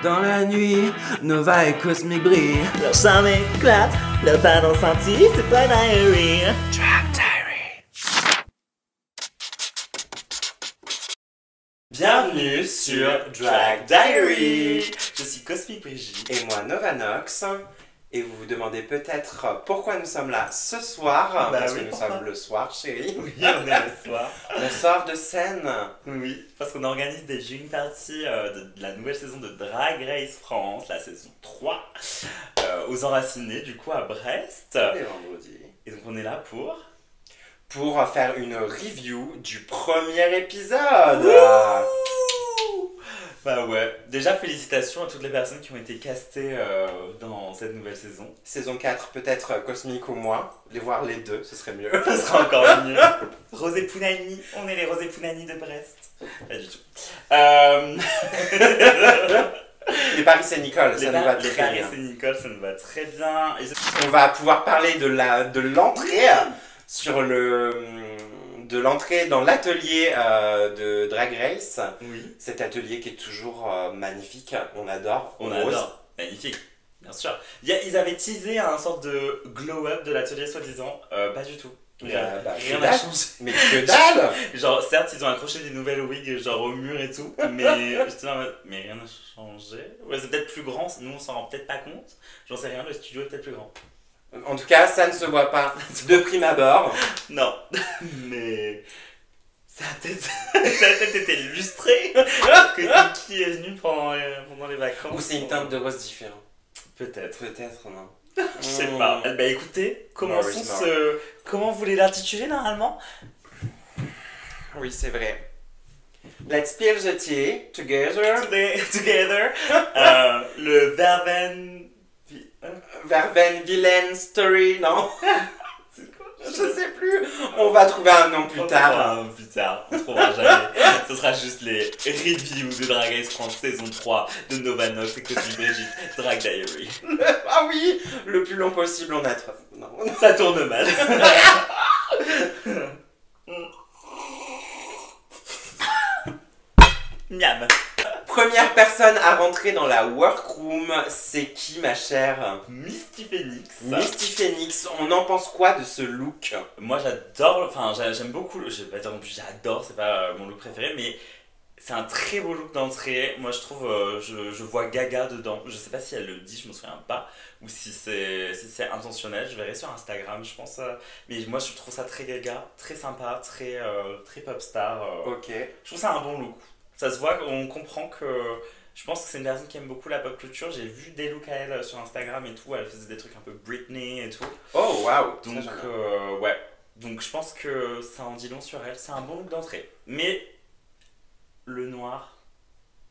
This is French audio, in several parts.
Dans la nuit, Nova et Cosmic brillent. Leur charme éclate, leur talent senti, c'est Drag Diary. Drag Diary. Bienvenue sur Drag Diary. Je suis Cosmic Brigitte. Et moi, Novanox. Et vous vous demandez peut-être pourquoi nous sommes là ce soir. Bah parce oui, que nous pourquoi sommes le soir, chérie. Oui, on est le soir. On sort de scène. Oui, parce qu'on organise des viewing parties de la nouvelle saison de Drag Race France, la saison 3, aux Enracinés, du coup à Brest. Les vendredis. Et donc on est là pour Faire une review du premier épisode. Bah ouais, déjà félicitations à toutes les personnes qui ont été castées dans cette nouvelle saison. Saison 4, peut-être Cosmic ou moi. Les voir les deux, ce serait mieux. Ça sera encore mieux. Rosé Pounani, on est les Rosé Pounani de Brest. Pas du tout. Les Paris et Nicole, ça nous va Les très Paris bien. et Nicole, ça nous va très bien. Et On va pouvoir parler de l'entrée sur de l'entrée dans l'atelier de Drag Race. oui, Cet atelier qui est toujours magnifique, on adore. on Rose. adore. Magnifique, bien sûr. Ils avaient teasé un sorte de glow-up de l'atelier soi-disant. Pas du tout. Bah, Rien que n'a dalle. changé. Mais que dalle. Genre, certes, ils ont accroché des nouvelles wigs genre au mur et tout, mais j'étais en mode, mais rien n'a changé. Ouais, c'est peut-être plus grand, nous on s'en rend peut-être pas compte. J'en sais rien, le studio est peut-être plus grand. En tout cas, ça ne se voit pas de prime abord. Non, mais ça a peut-être été illustré que Nikki est venu pendant les vacances. Ou c'est une teinte de rose différente. Peut-être. Peut-être, non. Je sais pas. Bah écoutez, commençons Maurice comment vous voulez l'intituler normalement? Oui, c'est vrai. Let's spill the tea together. Together. Le Verven. Verven Villain Story, non? C'est quoi? Je sais plus. On va trouver un nom plus tard. Plus tard, on trouvera jamais. Ce sera juste les reviews de Drag Race France saison 3 de Novanox et Cosmic Brigitte Drag Diary. Ah oui, le plus long possible, on a trop. Non. Ça tourne mal. Miam. Première personne à rentrer dans la workroom, c'est qui, ma chère? Misty Phoenix. Misty Phoenix, on en pense quoi de ce look? Moi j'adore, enfin j'aime beaucoup, je vais pas dire non plus j'adore, c'est pas mon look préféré, mais c'est un très beau look d'entrée. Moi je trouve, je vois Gaga dedans. Je sais pas si elle le dit, je me souviens pas, ou si c'est intentionnel. Je verrai sur Instagram, je pense. Mais moi je trouve ça très Gaga, très sympa, très pop star. Ok. Je trouve ça un bon look. Ça se voit, on comprend que. Je pense que c'est une personne qui aime beaucoup la pop culture. J'ai vu des looks à elle sur Instagram et tout. Elle faisait des trucs un peu Britney et tout. Oh waouh. Donc, ouais. Donc, je pense que ça en dit long sur elle. C'est un bon look d'entrée. Mais le noir,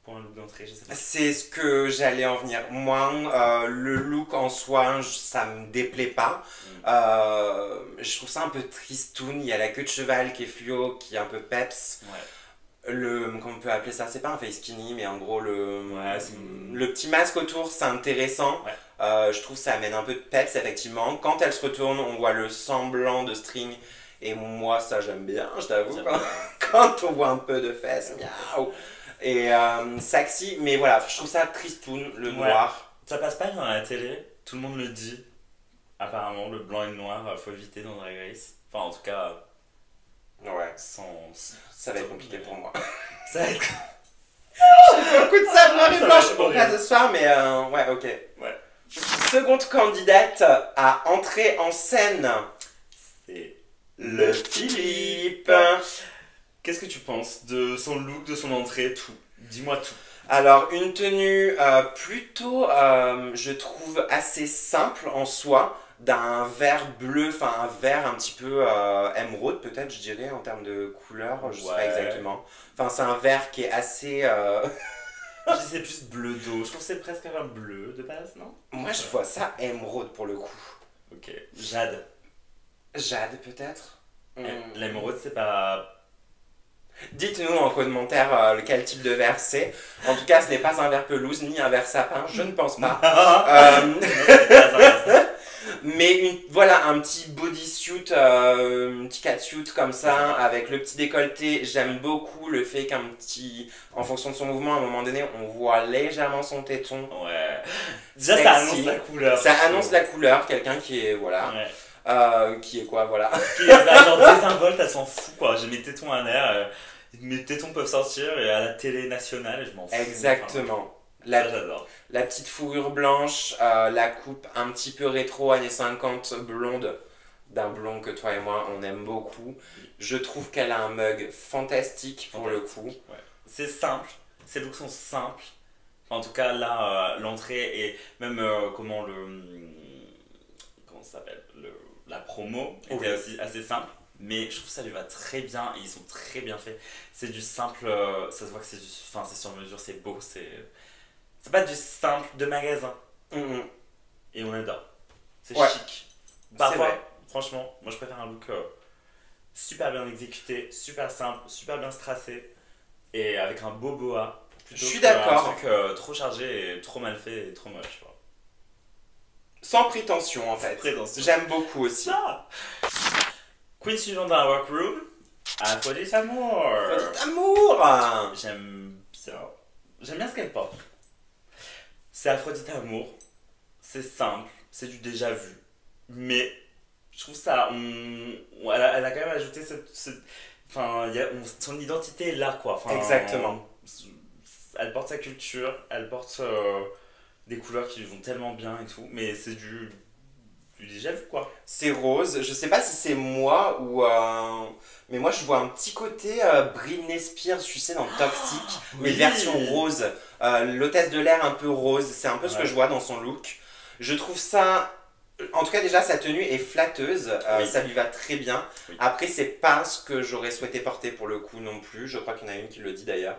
pour un look d'entrée, je sais pas. C'est ce que j'allais en venir. Moi, le look en soi, ça me déplaît pas. Je trouve ça un peu tristoun. Il y a la queue de cheval qui est fluo, qui est un peu peps. Ouais. Comment on peut appeler ça? C'est pas un face skinny, mais en gros, Ouais, le petit masque autour, c'est intéressant. Ouais. Je trouve que ça amène un peu de peps, effectivement. Quand elle se retourne, on voit le semblant de string. Et moi, ça, j'aime bien, je t'avoue. Quand on voit un peu de fesses, miaou. Et sexy, mais voilà, je trouve ça tristoun, le noir. Ça passe pas dans la télé, tout le monde le dit. Apparemment, le blanc et le noir, faut éviter dans Drag Race. Enfin, en tout cas, Ouais, ça va être compliqué pour moi. Ça va être. Beaucoup de sable noir et Ça blanc, va je être comprends pas ce soir, mais ouais, ok. Ouais. Seconde candidate à entrer en scène, C'est le Philippe. Qu'est-ce que tu penses de son look, de son entrée, tout? Dis-moi tout. Alors, une tenue plutôt, je trouve, assez simple en soi, d'un vert bleu, enfin un vert un petit peu émeraude peut-être, je dirais, en termes de couleur, je sais pas exactement. Enfin, c'est un vert qui est assez... Je dis c'est plus bleu d'eau, je trouve que c'est presque un bleu de base, non? Moi, je vois ça émeraude pour le coup. Ok. Jade. Jade peut-être. L'émeraude, c'est pas... Dites-nous en commentaire quel type de verre c'est. En tout cas, ce n'est pas un verre pelouse ni un verre sapin, je ne pense pas. Mais voilà, un petit bodysuit, un petit catsuit comme ça, avec le petit décolleté. J'aime beaucoup le fait en fonction de son mouvement, à un moment donné, on voit légèrement son téton. Ouais. Déjà, ça Sexy. annonce la couleur. Ça annonce la couleur, quelqu'un qui est, voilà. Ouais. Qui est quoi, voilà. Qui est bah, genre désinvolte, elle s'en fout quoi. J'ai mes tétons à l'air, mes tétons peuvent sortir et à la télé nationale et je m'en fous. Exactement. Ça, j'adore. La petite fourrure blanche, la coupe un petit peu rétro années 50 blonde, d'un blond que toi et moi on aime beaucoup. Je trouve qu'elle a un mug fantastique pour le coup. Ouais. C'est simple, ses looks sont simples. En tout cas là, l'entrée et même comment ça s'appelle la promo était aussi assez simple. Mais je trouve que ça lui va très bien et ils sont très bien faits. C'est du simple, ça se voit que c'est sur mesure, c'est beau, c'est pas du simple de magasin. Et on adore. C'est chic. Parfois, franchement, moi je préfère un look super bien exécuté, super simple, super bien strassé et avec un beau boa. Je suis d'accord. Un truc trop chargé et trop mal fait et trop moche. Quoi. Sans prétention en fait. Prétention. J'aime beaucoup aussi. Ça. Queen suivante dans la workroom, Aphrodite Amour. Aphrodite Amour. J'aime bien ce qu'elle porte. C'est Aphrodite Amour, c'est simple, c'est du déjà vu, mais je trouve ça, elle a quand même ajouté son identité est là quoi. Exactement. Elle porte sa culture, elle porte des couleurs qui lui vont tellement bien et tout, mais c'est du déjà vu quoi. C'est rose, je sais pas si c'est moi ou mais moi je vois un petit côté Britney Spears, tu sais, dans Toxic, mais version rose, l'hôtesse de l'air un peu rose, c'est un peu ce que je vois dans son look. Je trouve ça, en tout cas déjà sa tenue est flatteuse, ça lui va très bien. Après c'est pas ce que j'aurais souhaité porter pour le coup non plus, je crois qu'il y en a une qui le dit d'ailleurs.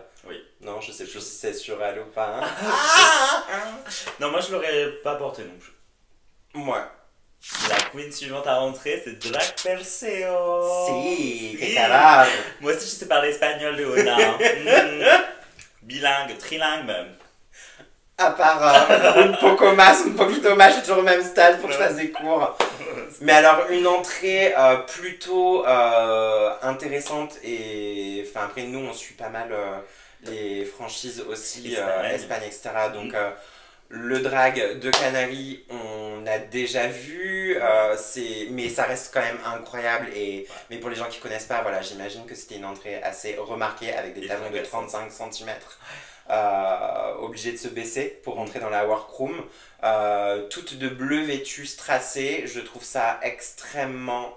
Non, je sais plus si c'est sur elle ou pas. Non, moi je l'aurais pas porté non plus. Ouais. La queen suivante à rentrer, c'est Drag Perseo. Si, que carajo. Moi aussi, je sais parler espagnol, Léona. Bilingue, trilingue même. À part un poquito más, je suis toujours au même stade pour que je fasse des cours. Mais alors, une entrée plutôt intéressante et... Enfin, après, nous, on suit pas mal les franchises aussi, Espagne, etc. Donc... le drag de Canaries, on a déjà vu, mais ça reste quand même incroyable. Mais pour les gens qui connaissent pas, voilà, j'imagine que c'était une entrée assez remarquée avec des talons de 35 cm, obligés de se baisser pour rentrer dans la workroom. Toutes de bleu vêtues, strassées, je trouve ça extrêmement...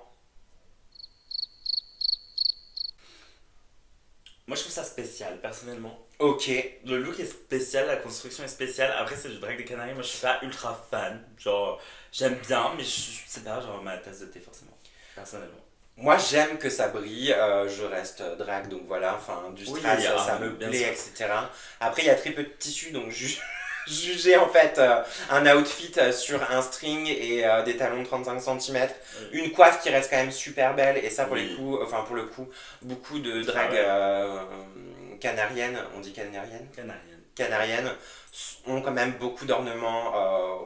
Moi je trouve ça spécial personnellement. Ok. Le look est spécial, la construction est spéciale. Après c'est du drag des Canaries, moi je suis pas ultra fan. Genre j'aime bien mais c'est pas genre ma tasse de thé forcément. Personnellement. Moi j'aime que ça brille, je reste drag donc voilà, enfin du strass ça me plaît etc. Après il y a très peu de tissu donc juger en fait un outfit sur un string et des talons de 35 cm, une coiffe qui reste quand même super belle et ça pour le coup beaucoup de drag canariennes, on dit canariennes ont quand même beaucoup d'ornements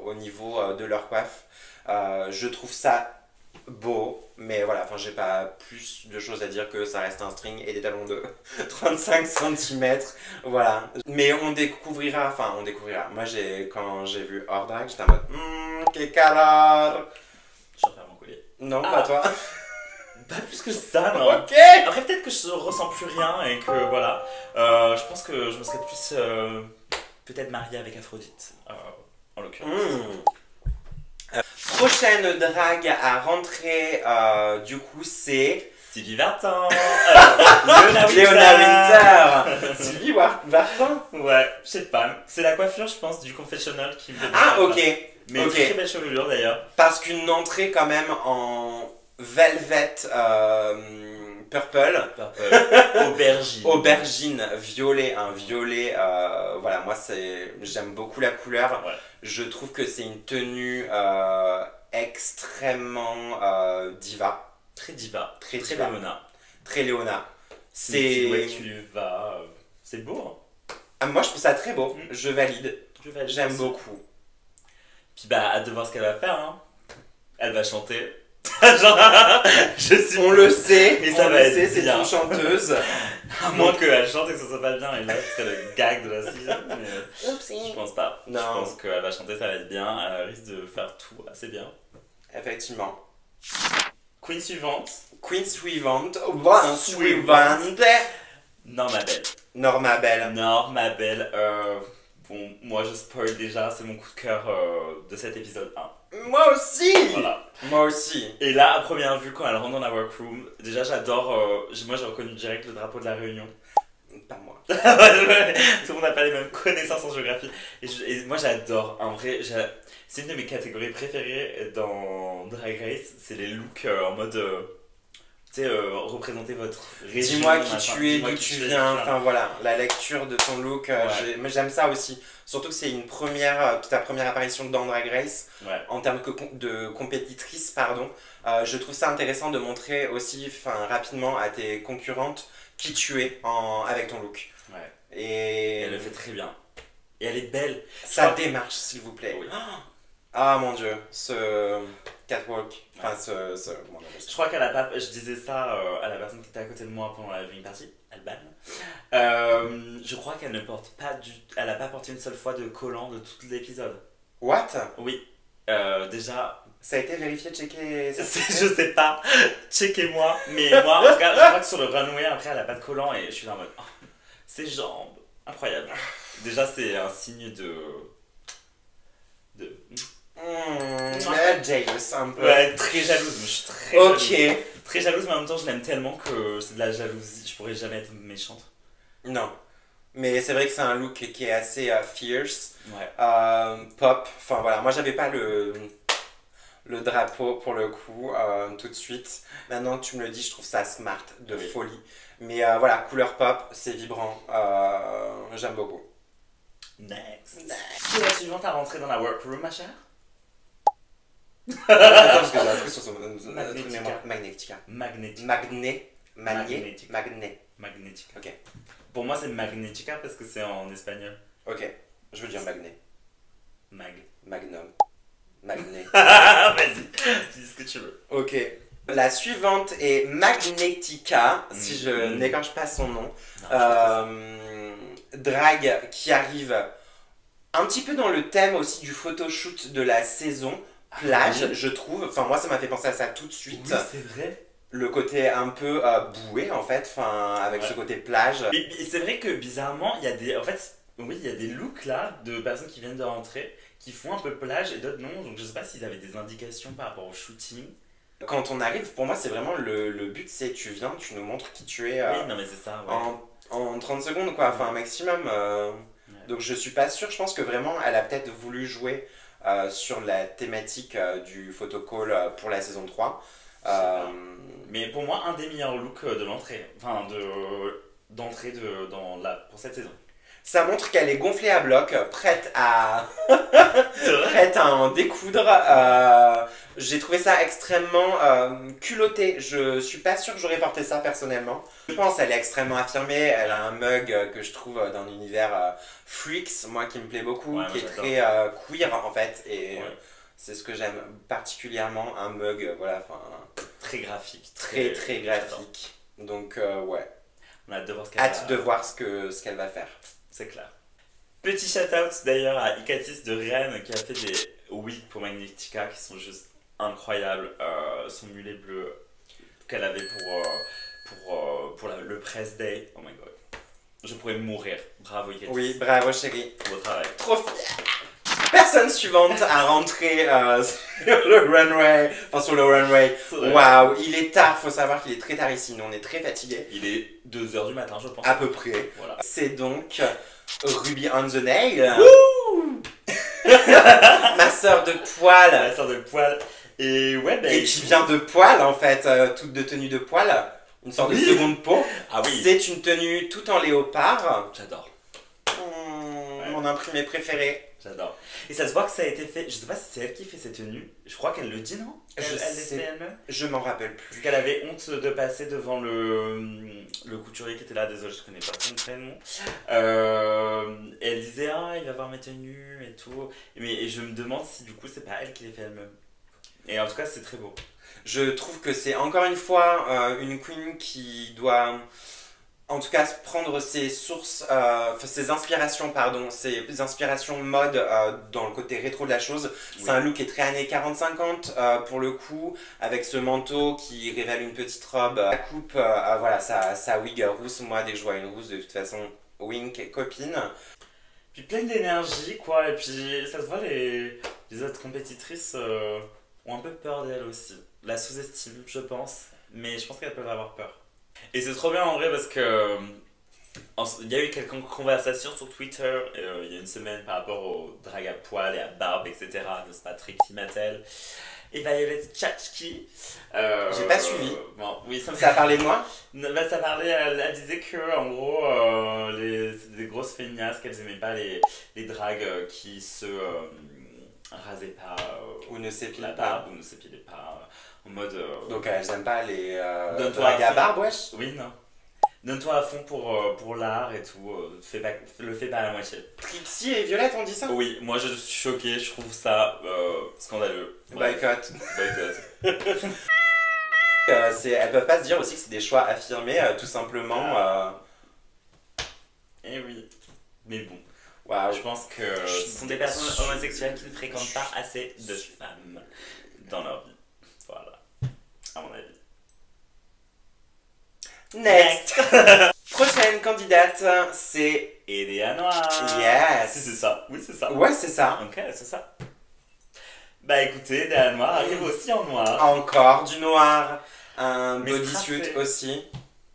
au niveau de leur coiffe. Je trouve ça beau, mais voilà, enfin j'ai pas plus de choses à dire que ça reste un string et des talons de 35 cm, voilà. Mais on découvrira. Moi quand j'ai vu hors drag, j'étais en mode que calor. Je referme mon collier. Non, pas toi. Pas plus que ça, non. Ok. Après peut-être que je ressens plus rien et que voilà, je pense que je me serais plus peut-être mariée avec Aphrodite, en l'occurrence. Prochaine drague à rentrer, du coup, c'est... Sylvie Vartan. Léona Winter. Sylvie Vartan. Ouais, je sais pas. C'est la coiffure, je pense, du confessionnal qui me fait ok. Mais très belle chevelure d'ailleurs. Parce qu'une entrée quand même en velvet purple. Aubergine, violet, un violet. Voilà, moi j'aime beaucoup la couleur. Ouais. Je trouve que c'est une tenue extrêmement diva. Très diva. Très diva. Léona. Très Léona. C'est... Ouais, tu vas... C'est beau, hein. Moi je trouve ça très beau. Je valide. J'aime aussi. beaucoup. Puis bah, hâte de voir ce qu'elle va faire, hein. Elle va chanter. Genre, je suis... On le sait, Et ça on va le être sait, c'est bien. une chanteuse. À moins qu'elle chante et que ça soit pas bien, et là, c'est le gag de la saison. Mais je pense pas. Non. Je pense qu'elle va chanter, ça va être bien. Elle risque de faire tout assez bien. Effectivement. Queen suivante. Queen suivante. Suivante. Norma Bell. Norma Bell. Norma Bell. Bon, moi je spoil déjà, c'est mon coup de cœur de cet épisode 1. Moi aussi. Voilà. Moi aussi. Et là, à première vue, quand elle rentre dans la workroom, déjà j'adore. Moi j'ai reconnu direct le drapeau de la Réunion. Pas moi. Tout le monde n'a pas les mêmes connaissances en géographie. Et moi j'adore. En vrai, c'est une de mes catégories préférées dans Drag Race. C'est les looks en mode. Tu sais, représenter votre région. Dis-moi qui machin. tu es, Dis-moi d'où qui tu es, viens. tu vois. Enfin voilà, la lecture de ton look. Ouais. Mais j'aime ça aussi. Surtout que c'est une première, ta première apparition dans Drag Race. Ouais. En termes de compétitrice, pardon. Je trouve ça intéressant de montrer aussi rapidement à tes concurrentes qui tu es avec ton look. Ouais. Et Elle le fait très bien. Et elle est belle. sa démarche, s'il vous plaît. Oui. Ah mon dieu, ce catwalk. Enfin, comment on appelle ça? Je crois qu'elle a pas. Je disais ça à la personne qui était à côté de moi pendant la viewing party, Alban. Je crois qu'elle ne porte pas Elle a pas porté une seule fois de collant de tout l'épisode. What? Oui. Déjà. Ça a été vérifié, checké? Je sais pas. Checkez-moi. Mais moi, en tout cas, je crois que sur le runway, après, elle a pas de collant et je suis là en mode. Oh, ses jambes. Incroyable. Déjà, c'est un signe de. Jealous un peu. Ouais, très jalouse. Mais je suis très Ok. jalouse. Très jalouse, mais en même temps, je l'aime tellement que c'est de la jalousie. Je pourrais jamais être méchante. Non. Mais c'est vrai que c'est un look qui est assez fierce. Ouais. Pop. Enfin voilà, moi j'avais pas le drapeau pour le coup tout de suite. Maintenant que tu me le dis, je trouve ça smart de Oui. folie. Mais voilà, couleur pop, c'est vibrant. J'aime beaucoup. Next. Qui est la suivante à rentrer dans la workroom, ma chère? Attends, parce que j'ai un truc sur son Magnetica. mémoire. Magnetica. Magnetica. Magné. Magnetica. Ok. Pour moi, c'est Magnetica parce que c'est en espagnol. Ok. Je veux dire magné. Mag. Magnum. Magné. Vas-y, dis ce que tu veux. Ok. La suivante est Magnetica, si je Mhm. n'écorche pas son nom. Non, je sais pas Drag qui arrive un petit peu dans le thème aussi du photoshoot de la saison plage, oui. je trouve. Enfin, moi, ça m'a fait penser à ça tout de suite. Oui, c'est vrai. Le côté un peu boué, en fait, avec Ouais. ce côté plage. Mais c'est vrai que bizarrement, il y a des. En fait, oui, il y a des looks là de personnes qui viennent de rentrer qui font un peu plage et d'autres non. Donc je sais pas s'ils avaient des indications par rapport au shooting. Quand on arrive, pour moi, c'est vraiment le but, c'est tu viens, tu nous montres qui tu es Oui, non, mais c'est ça, ouais. en 30 secondes, quoi, enfin un maximum. Donc je suis pas sûre, je pense que vraiment, elle a peut-être voulu jouer sur la thématique du photocall pour la saison 3. Mais pour moi, un des meilleurs looks de l'entrée. Enfin, d'entrée pour cette saison. Ça montre qu'elle est gonflée à bloc, prête à C'est vrai. prête à en découdre. J'ai trouvé ça extrêmement culotté. Je suis pas sûre que j'aurais porté ça personnellement. Je pense qu'elle est extrêmement affirmée. Elle a un mug que je trouve dans l'univers Freaks, moi qui me plaît beaucoup, Ouais, qui est moi, très queer en fait. Et Ouais. c'est ce que j'aime particulièrement, un mug voilà, Très graphique. très très graphique. Donc ouais, On a hâte de voir ce qu'elle hâte va- de voir ce qu'elle va faire. C'est clair. Petit shout-out d'ailleurs à Ikatis de Rennes qui a fait des wigs pour Magnetica qui sont juste incroyables. Son mulet bleu qu'elle avait pour le press day. Oh my god. Je pourrais mourir. Bravo Ikatis. Oui, bravo chérie. Pour votre travail. Trop fière. Personne suivante à rentrer sur le runway. Enfin, sur le runway. C'est vrai. Waouh, il est tard. Faut savoir qu'il est très tard ici. Nous, on est très fatigués. Il est 2h du matin, je pense. À peu près. Voilà. C'est donc Ruby on the Nail. Ma sœur de poil. La sœur de poil. Et ouais, ben. Et qui vient de poil, en fait. Toute de tenue de poil. Une sorte de Oui. seconde peau. Ah oui. C'est une tenue tout en léopard. J'adore. Mon imprimé préféré. J'adore. Et ça se voit que ça a été fait. Je sais pas si c'est elle qui fait ses tenues. Je crois qu'elle le dit, non? Elle Je les sais. fait elle-même. Je m'en rappelle Parce plus. qu'elle avait honte de passer devant le couturier qui était là, désolé je connais pas son prénom. Et elle disait ah il va voir mes tenues et tout. Et je me demande si du coup c'est pas elle qui les fait elle-même. Et en tout cas, c'est très beau. Je trouve que c'est encore une fois une queen qui doit, en tout cas, prendre ses sources, ses inspirations, pardon, ses inspirations mode dans le côté rétro de la chose. Oui. C'est un look qui est très années 40-50 pour le coup, avec ce manteau qui révèle une petite robe. La coupe, voilà, sa wig rousse. Moi, dès que je vois une rousse, de toute façon, wink, copine. Puis pleine d'énergie, quoi. Et puis, ça se voit, les autres compétitrices ont un peu peur d'elle aussi. La sous-estime, je pense. Mais je pense qu'elles peuvent avoir peur. Et c'est trop bien en vrai parce que il y a eu quelques conversations sur Twitter il y a une semaine par rapport au drag à poil et à barbe, etc. N'est-ce pas, Trixie Mattel et Violet Chachki. J'ai pas suivi. Bon, oui, ça a parlé de moi. Bah, ça parlait, elle disait que en gros, c'était des grosses feignasses, qu'elles aimaient pas les drags qui se rasaient pas ou ne s'épilaient pas. Ou ne s'épilaient pas. En mode. Donc elles aiment pas les drags à barbe, wesh. Oui, non. Donne-toi à fond pour l'art et tout. Le fais pas à la moitié. Trixie et Violette, on dit ça? Oui, moi je suis choquée, je trouve ça scandaleux. Boycott. Elles peuvent pas se dire aussi que c'est des choix affirmés, tout simplement. Eh oui. Mais bon. Wow. Je pense que ce sont des personnes homosexuelles qui ne fréquentent pas assez de femmes dans leur vie. Voilà. À mon avis. Next. Prochaine candidate, c'est Edea Noir. Yes. Si c'est ça. Oui, c'est ça. Ouais, c'est ça. Ok, c'est ça. Bah écoutez, Edea Noir arrive aussi en noir. Encore du noir. Un bodysuit aussi.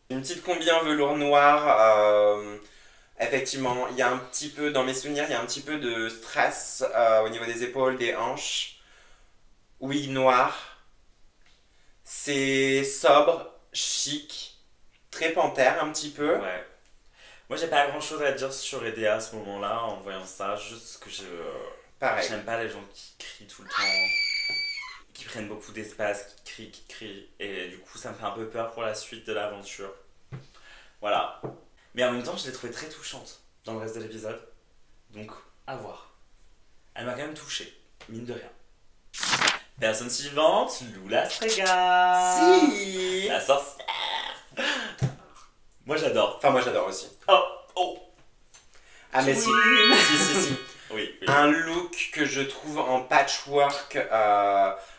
Une petite combi en velours noir. Effectivement, il y a un petit peu, dans mes souvenirs, il y a un petit peu de stress au niveau des épaules, des hanches. Wig noir. C'est sobre, chic, très panthère un petit peu. Ouais. Moi, j'ai pas grand chose à dire sur Edea à ce moment-là en voyant ça. Juste que pareil. J'aime pas les gens qui crient tout le temps, qui prennent beaucoup d'espace, qui crient. Et du coup, ça me fait un peu peur pour la suite de l'aventure. Voilà. Mais en même temps, je l'ai trouvée très touchante dans le reste de l'épisode. Donc, à voir. Elle m'a quand même touchée, mine de rien. Personne suivante, Lula Strega. Si. La sorcière. Moi, j'adore. Enfin, moi, j'adore aussi. Oh. Ah, mais si. Si. Oui. Un look que je trouve en patchwork,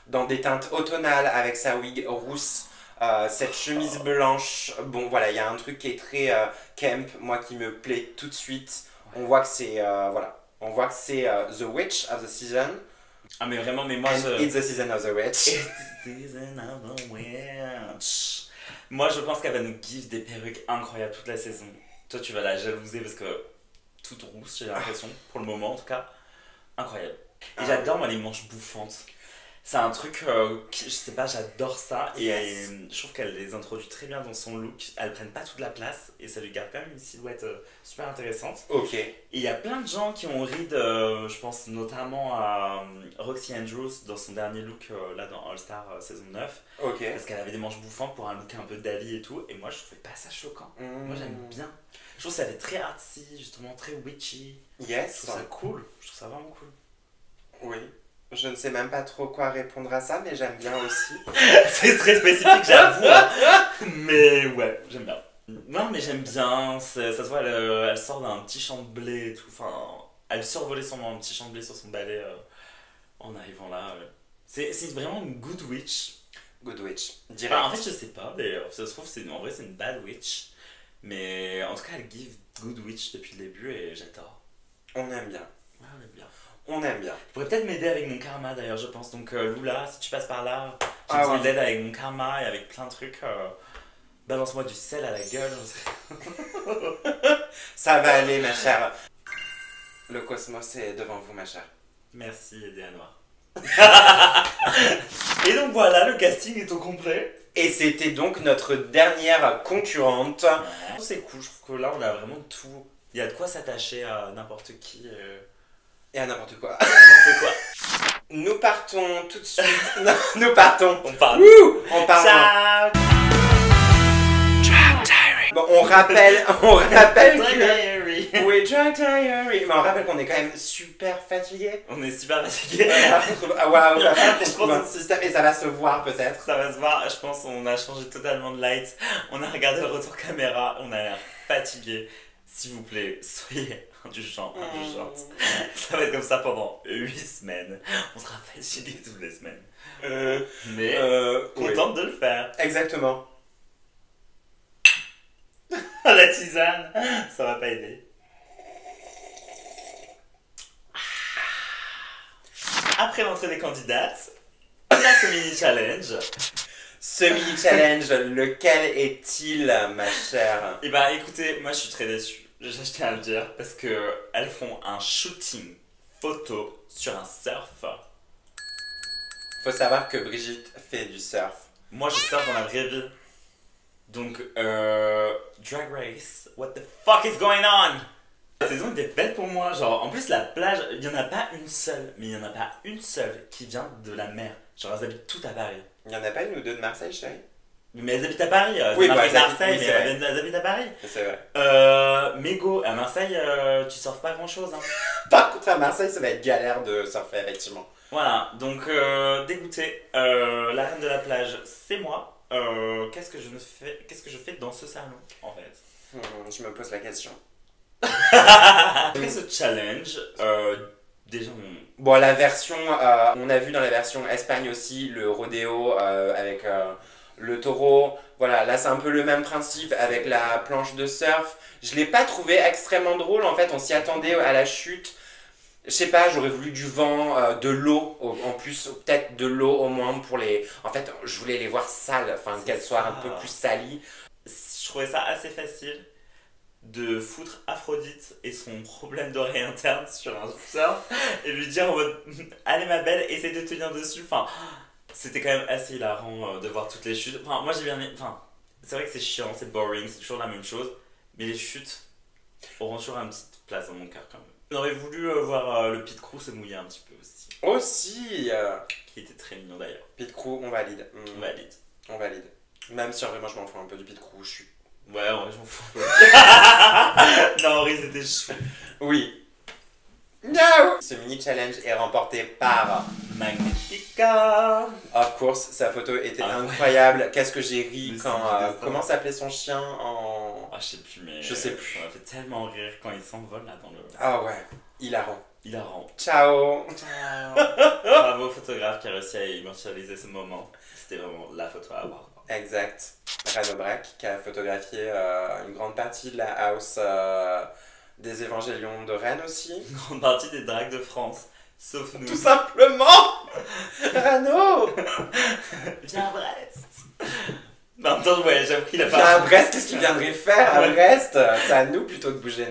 dans des teintes automnales, avec sa wig rousse. Cette chemise blanche, bon voilà, il y a un truc qui est très camp, moi qui me plaît tout de suite. On voit que c'est on voit que c'est the witch of the season. Ah mais vraiment, mais moi it's the season of the witch. It's the season of the witch. Moi je pense qu'elle va nous give des perruques incroyables toute la saison. Toi tu vas la jalouser parce que toute rousse, j'ai l'impression, pour le moment en tout cas. Incroyable. Et j'adore moi les manches bouffantes. C'est un truc, je sais pas, j'adore ça. Et je trouve qu'elle les introduit très bien dans son look. Elles prennent pas toute la place et ça lui garde quand même une silhouette super intéressante. Ok. Et il y a plein de gens qui ont ri de, je pense notamment à Roxy Andrews dans son dernier look là dans All Star saison 9. Ok. Parce qu'elle avait des manches bouffantes pour un look un peu Dali et tout. Et moi je trouvais pas ça choquant. Moi j'aime bien. Je trouve que ça fait très artsy, justement très witchy. Yes. Je trouve ça cool. Je trouve ça vraiment cool. Oui. Je ne sais même pas trop quoi répondre à ça, mais j'aime bien aussi. C'est très spécifique, j'avoue. Mais ouais, j'aime bien. Non, mais j'aime bien. Ça se voit, elle sort d'un petit champ de blé et tout. Enfin, elle survolait un petit champ de blé sur son balai en arrivant là. C'est vraiment une good witch. Good witch. Direct. Enfin, en fait, je sais pas, d'ailleurs. Ça se trouve, en vrai, c'est une bad witch. Mais en tout cas, elle give good witch depuis le début et j'adore. On aime bien. Ouais, on aime bien. On aime bien. Tu pourrais peut-être m'aider avec mon karma d'ailleurs, je pense. Donc Lula, si tu passes par là, j'ai besoin d'aide avec mon karma et avec plein de trucs. Balance-moi du sel à la gueule. Ça va aller, ma chère. Le cosmos est devant vous, ma chère. Merci, Edea Noir. Et donc voilà, le casting est au complet. Et c'était donc notre dernière concurrente. Ouais. C'est cool, je trouve que là on a vraiment tout. Il y a de quoi s'attacher à n'importe qui. Et à n'importe quoi. N'importe quoi. Nous partons tout de suite. Non, nous partons. On part. On part. Ciao. Bon, on rappelle que... Oui, Drunk Diary. Mais on rappelle qu'on est quand même super fatigué. On est super fatigués. Ah, waouh, il va falloir qu'on Je trouve pense un système et ça va se voir peut-être. Ça va se voir, je pense on a changé totalement de light. On a regardé le retour caméra, on a l'air fatigué. S'il vous plaît, soyez indulgents, indulgentes. Ça va être comme ça pendant 8 semaines. On sera fatigué toutes les semaines. Mais contente de le faire. Exactement. La tisane, ça va pas aider. Après l'entrée des candidates, on a ce mini challenge. Ce mini challenge, lequel est-il, ma chère? Et bah écoutez, moi je suis très déçue. Je tiens à le dire parce que elles font un shooting photo sur un surf. Faut savoir que Brigitte fait du surf. Moi je surfe dans la vraie vie. Donc Drag Race, what the fuck is going on? La saison était belle pour moi, genre en plus la plage, il n'y en a pas une seule, mais il n'y en a pas une seule qui vient de la mer. Genre elles habitent toutes à Paris. Il y en a pas une ou deux de Marseille, chérie? Mais elles habitent à Paris, Oui, c'est bah, marqué elles habitent- Marseille, oui, mais c'est vrai. elles habitent à Paris. C'est vrai. Mais go, à Marseille, tu surfes pas grand chose. Hein. Par contre, à Marseille, ça va être galère de surfer, effectivement. Voilà, donc dégoûté, la reine de la plage, c'est moi. Qu'est-ce que je fais dans ce salon en fait? Je me pose la question. Après ce challenge, déjà Bon, la version, on a vu dans la version Espagne aussi le rodéo avec le taureau. Voilà, là c'est un peu le même principe avec la planche de surf. Je l'ai pas trouvé extrêmement drôle, en fait, on s'y attendait à la chute. Je sais pas, j'aurais voulu du vent, de l'eau, en plus, peut-être de l'eau au moins pour les... En fait, je voulais les voir sales, enfin C'est qu'elles soient ça. un peu plus salies. je trouvais ça assez facile de foutre Aphrodite et son problème d'oreille interne sur un surf et lui dire en mode allez ma belle, essaie de tenir dessus. Enfin, c'était quand même assez hilarant de voir toutes les chutes. Enfin, moi j'ai bien aimé. Enfin, c'est vrai que c'est chiant, c'est boring, c'est toujours la même chose, mais les chutes auront toujours une petite place dans mon cœur quand même. J'aurais voulu voir le Pit Crew se mouiller un petit peu aussi, Aussi, qui était très mignon d'ailleurs. Pit Crew, on valide. On valide. On valide. Même si en vrai, moi je m'en fous un peu du Pit Crew, je suis... Ouais, en vrai, je m'en fous. Non, en vrai, c'était chou. Oui. No! Ce mini challenge est remporté par... Magnifica. Of course, sa photo était Ah. incroyable. Qu'est-ce que j'ai ri Mais quand... c'est bizarre. comment s'appelait son chien en... Ah, je sais plus, mais. Je sais plus. Ça m'a fait tellement rire quand il s'envole là dans le. Ah ouais, hilarant. Hilarant. Ciao! Bravo au photographe qui a réussi à immortaliser ce moment. C'était vraiment la photo à avoir. Exact. Rano Brack qui a photographié une grande partie de la house des évangélions de Rennes aussi. Une grande partie des drags de France, sauf nous. Tout simplement! Rano! Viens à Brest. Mais en même temps, ouais, j'avoue qu'il a Viens pas. à Brest, qu'est-ce qu'il viendrait faire à Ouais. Brest? C'est à nous plutôt de bouger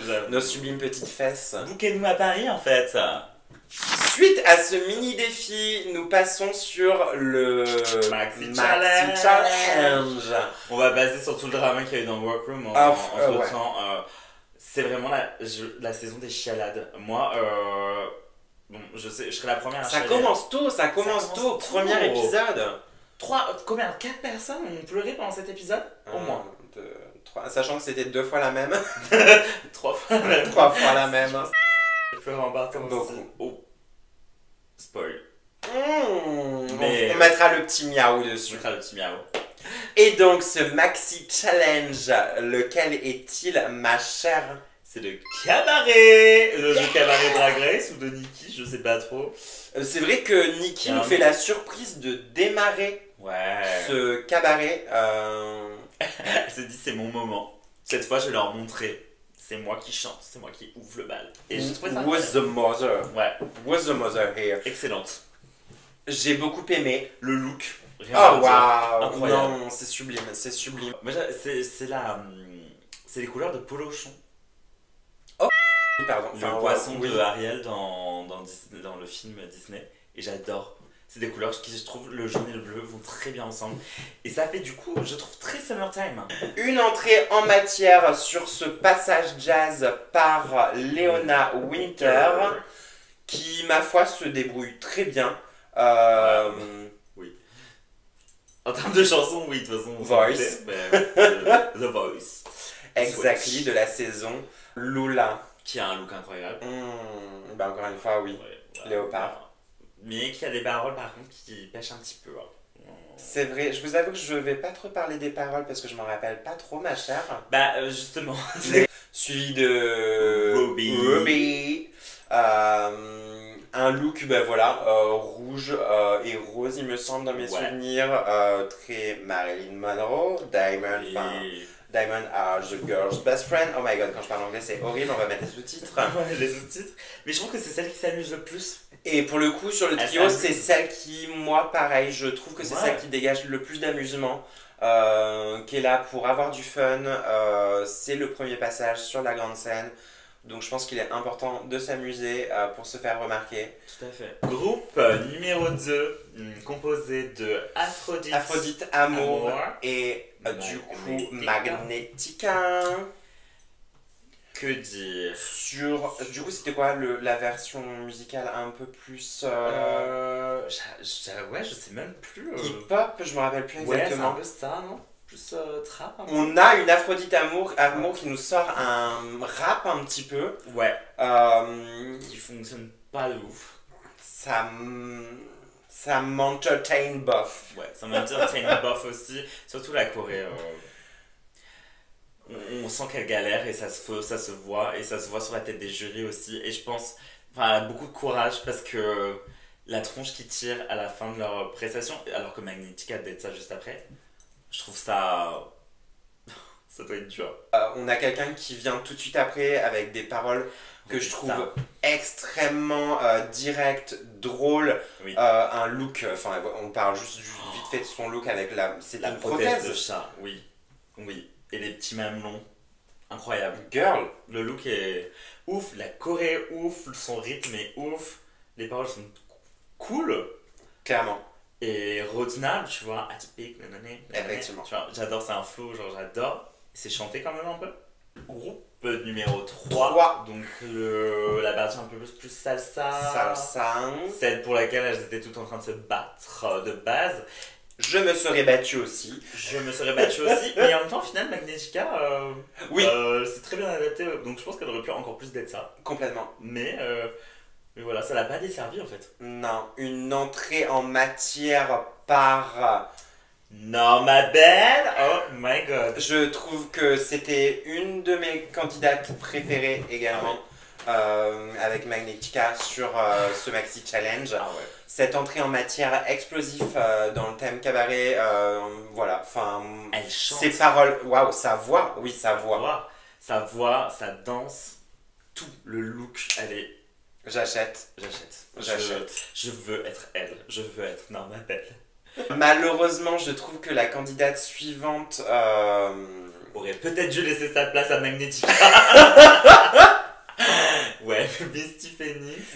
J'avoue. nos sublimes petites fesses. Bouquez-nous à Paris en fait. Suite à ce mini défi, nous passons sur le Maxi Challenge. On va baser sur tout le drama qu'il y a eu dans Workroom Ah, entre ouais. temps. C'est vraiment la saison des chialades. Moi, bon, je sais, je serai la première à Ça chialer. commence tôt, Ça commence tôt. premier épisode. 4 personnes ont pleuré pendant cet épisode? Au moins. 1, 2, 3. Sachant que c'était 2 fois la même, 3 fois même. 3 fois la même. J'ai pleuré en partant Beaucoup. aussi. Oh. Spoil. On mettra le petit miaou Je dessus. mettrai le petit miaou. Et donc ce maxi challenge, lequel est-il, ma chère? C'est le cabaret! Le cabaret Drag Race ou de Nikki, je sais pas trop. C'est vrai que Nikki nous Carrément. fait la surprise de démarrer Ouais. ce cabaret. Elle s'est dit c'est mon moment. Cette fois je vais leur montrer. C'est moi qui chante, c'est moi qui ouvre le bal. Et j'ai trouvé ça Was the incroyable. mother? Ouais, Was the mother here? excellente. J'ai beaucoup aimé. Le look. rien à Oh dire. waouh! Incroyable. Non, c'est sublime, c'est sublime. Moi, c'est les couleurs de Polochon. Pardon. Le Enfin, poisson oui. de Ariel dans le film Disney. Et j'adore. C'est des couleurs qui, je trouve, le jaune et le bleu vont très bien ensemble. Et ça fait du coup, je trouve, très summertime. Une entrée en matière sur ce passage jazz par Leona Winter, qui, ma foi, se débrouille très bien. En termes de chansons, oui, de toute façon. on s'en Voice. doutait, mais, The Voice. Exactly, de la saison. Lula. qui a un look incroyable. Bah encore une fois, oui. Ouais, voilà. Léopard. Mais qui a des paroles par contre qui pêchent un petit peu. C'est vrai, je vous avoue que je vais pas trop parler des paroles parce que je m'en rappelle pas trop, ma chère. Bah justement. Suivi de Ruby. Un look, bah voilà, rouge et rose, il me semble, dans mes souvenirs. Très Marilyn Monroe, Diamond, Diamond are the girl's best friend. Oh my god, quand je parle anglais, c'est horrible, on va mettre les sous-titres. Ouais, les sous-titres. Mais je trouve que c'est celle qui s'amuse le plus. Et pour le coup, sur le trio, c'est celle qui, moi, pareil, je trouve que c'est celle qui dégage le plus d'amusement, qui est là pour avoir du fun. C'est le premier passage sur la grande scène. Donc je pense qu'il est important de s'amuser pour se faire remarquer. Tout à fait. Groupe numéro 2, composé de Aphrodite, Amour et du coup Magnetica. Que dire? Du coup, c'était quoi la version musicale un peu plus. Ouais, je sais même plus. Hip-hop, je me rappelle plus exactement. Ouais, c'est un peu ça, non? Plus trap un peu. On a une Aphrodite Amour qui nous sort un rap un petit peu. Ouais. Qui fonctionne pas de ouf. Ça m'entertain bof. Ouais, ça m'entertain bof aussi. Surtout la Corée. On sent qu'elle galère et ça se voit. Et ça se voit sur la tête des jurys aussi. Et je pense. Enfin, elle a beaucoup de courage parce que la tronche qui tire à la fin de leur prestation, alors que Magnetica d'être ça juste après. Je trouve ça. Ça doit être dur. On a quelqu'un qui vient tout de suite après avec des paroles que je trouve extrêmement directes, drôles. Oui. Un look, enfin, on parle juste vite fait de son look avec c'est la une prothèse de chat, oui. Oui. Et les petits mamelons. Incroyable. Girl. Le look est ouf, la choré est ouf, son rythme est ouf, les paroles sont cool. Clairement. Et retenable, tu vois, atypique, effectivement. Tu vois, j'adore, c'est un flow, genre j'adore. C'est chanté quand même un peu. Groupe numéro 3. Donc la partie un peu plus salsa. Celle pour laquelle elles étaient toutes en train de se battre de base. Je me serais battu aussi. Mais en même temps, au final, Magnetica, oui. C'est très bien adapté. Donc je pense qu'elle aurait pu encore plus d'être ça. Complètement. Mais voilà, ça l'a pas desservi en fait. Non, une entrée en matière par... Non, ma belle! Oh my god! Je trouve que c'était une de mes candidates préférées également. Avec Magnetica sur ce Maxi Challenge. Cette entrée en matière explosive dans le thème cabaret, voilà, enfin... Elle chante. Ses paroles, waouh, sa voix, oui, sa voix. Sa voix, sa danse, tout, le look, elle est... J'achète. Je veux être elle, je veux être non, ma belle. Malheureusement, je trouve que la candidate suivante... aurait peut-être dû laisser sa place à Magnetica. Ouais,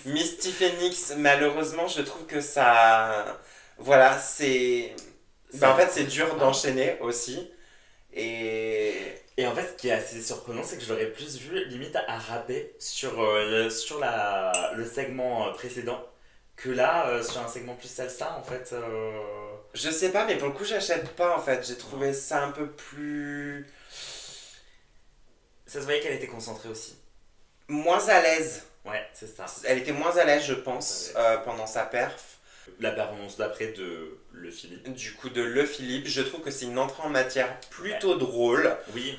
Misty Phoenix, malheureusement, je trouve que ça... Voilà, c'est... en fait, c'est dur d'enchaîner aussi. Et en fait, ce qui est assez surprenant, c'est que je l'aurais plus vu limite à rapper sur le segment précédent que là, sur un segment plus salsa, en fait. Je sais pas, mais pour le coup, j'achète pas, en fait. J'ai trouvé ça un peu plus... Ça se voyait qu'elle était concentrée aussi. Moins à l'aise. Ouais, c'est ça. Elle était moins à l'aise, je pense, pendant sa perf. La performance d'après de Le Philippe. Du coup, de Le Philippe, je trouve que c'est une entrée en matière plutôt drôle. Oui.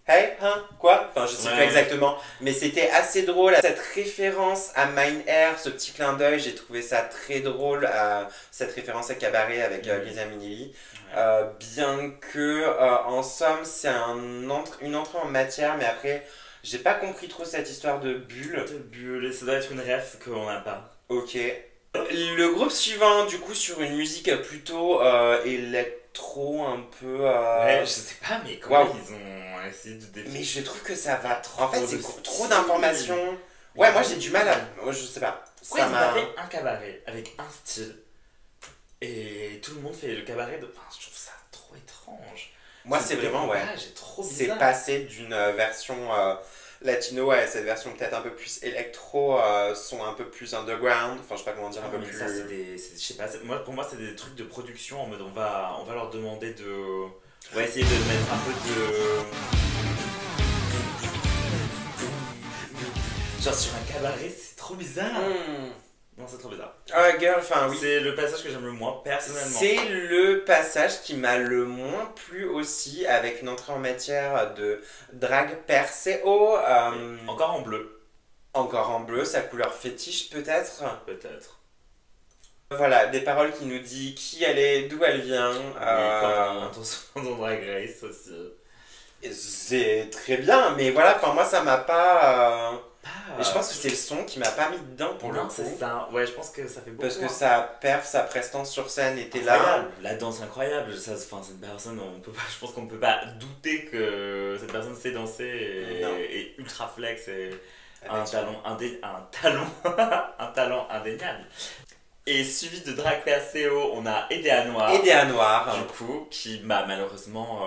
Hey, hein, quoi? Enfin, je sais plus exactement. Mais c'était assez drôle. Cette référence à Mine Air, ce petit clin d'œil, j'ai trouvé ça très drôle. Cette référence à Cabaret avec Lisa Minnelli. Bien que, en somme, c'est une entrée en matière, mais après... J'ai pas compris trop cette histoire de bulle. Ça doit être une ref qu'on n'a pas. Ok. Le groupe suivant, du coup, sur une musique plutôt électro, un peu... Ouais, je sais pas, mais comment ils ont essayé de définir. Mais je trouve que ça va trop... En fait, c'est trop d'informations. Ouais, moi j'ai du mal à... Je sais pas. Pourquoi ils ont fait un cabaret avec un style et tout le monde fait le cabaret de... Enfin, je trouve ça trop étrange. Moi, c'est vraiment, c'est passé d'une version latino à cette version peut-être un peu plus électro, son un peu plus underground, enfin, je sais pas comment dire, un peu plus... Ça, je sais pas, pour moi, c'est des trucs de production en mode on va leur demander de... On va essayer de mettre un peu de... Genre sur un cabaret, c'est trop bizarre. Hmm. Non, c'est trop bizarre. Ah, girl, enfin oui. C'est le passage que j'aime le moins, personnellement. C'est le passage qui m'a le moins plu aussi, avec une entrée en matière de drague perséo. Encore en bleu, Encore en bleu, sa couleur fétiche peut-être. peut-être. Voilà, des paroles qui nous disent qui elle est, d'où elle vient. Attention dans Drag Race aussi. C'est très bien, mais voilà, enfin moi ça m'a pas. Ah, Et je pense que c'est le son qui m'a pas mis dedans pour le non, coup. c'est ça. Ouais, je pense que ça fait beaucoup. Parce que hein. sa prestance sur scène était là. Incroyable. La danse incroyable. Ça, enfin, cette personne, on peut pas, je pense qu'on ne peut pas douter que cette personne sait danser Non. et ultra flex et un Effectivement. un talent indéniable. Et suivi de Drag PACO, on a Edea Noir. Edea Noir. Du coup, qui bah, malheureusement,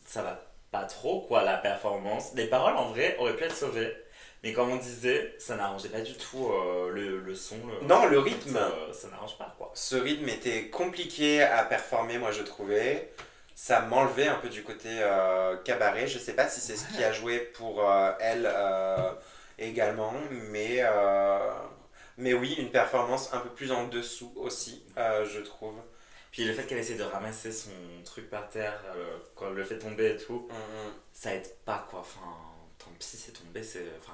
ça va pas trop quoi, la performance. Les paroles en vrai auraient pu être sauvées. Mais comme on disait, ça n'arrangeait pas du tout le son. Non, le rythme. Ça n'arrange pas quoi. Ce rythme était compliqué à performer, moi je trouvais. Ça m'enlevait un peu du côté cabaret. Je sais pas si c'est ce qui a joué pour elle également, mais oui, une performance un peu plus en dessous aussi, je trouve. Puis le fait qu'elle essaie de ramasser son truc par terre, quand elle le fait tomber et tout, ça aide pas quoi. Enfin, tant pis, c'est tombé, c'est. Enfin,